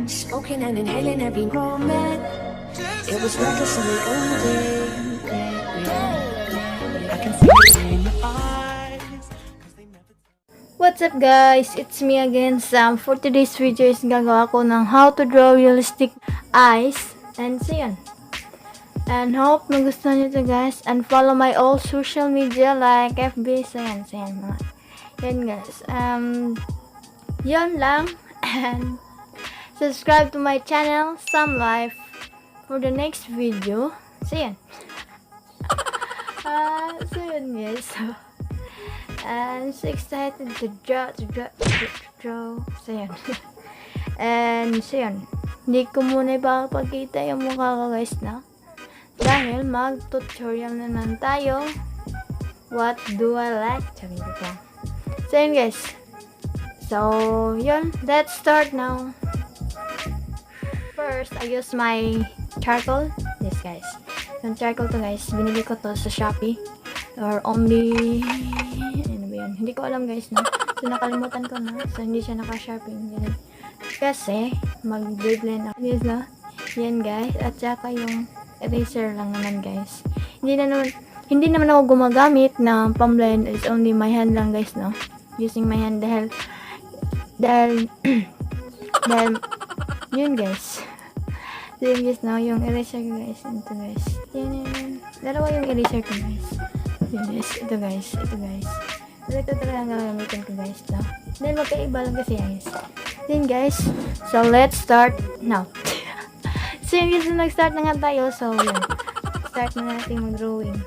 smoking and inhaling every moment. It was reckless and we owned it. I can see it in your eyes. What's up guys? It's me again, Sam. For today's video is gagawa ko ng how to draw realistic eyes. And so yun. And hope magustuhan nyo to guys. And follow my all social media like FB. So yan, mga. Yan guys. Yun lang. And subscribe to my channel, Sam Life, for the next video. So yan. So yun guys. I'm so excited to draw. So yan. And so yan. Hindi ko muna ipapakita yung mukha ko guys na. Dahil mag-tutorial naman tayo. What do I like? Sabi ko pa. So yun guys. So yun. Let's start now. First, I use my charcoal. Yes guys. Yung charcoal to guys. Binili ko to sa Shopee. Or only... Ano ba yun? Hindi ko alam guys na. So nakalimutan ko na. So hindi siya naka-sharpen. Kasi mag-blend ako. Yes na. Yan guys. At saka yung eraser lang naman guys. Hindi naman ako gumagamit ng pang-blend. It's only my hand lang guys no. Using my hand dahil yun guys. So yun guys no. Yung eraser ko guys. Ito guys. Yan. Dalawa yung eraser ko guys. Ito guys. Ito talaga ang gagamitin ko guys no? Then magkaiba lang kasi guys. Then guys, so let's start now. So yun guys, nag-start na nga tayo. So yun, start na natin mag-drawing.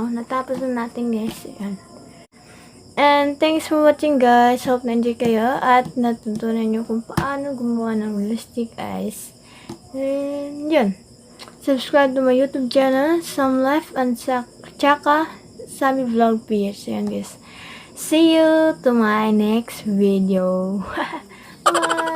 natapos na natin guys. Ayan. And thanks for watching guys. Hope na-enjoy kayo at natutunan nyo kung paano gumawa ng realistic eyes. And yun. Subscribe to my YouTube channel, Some Life and tsaka Sammy Vlog PS. Ayan guys. See you to my next video. Bye!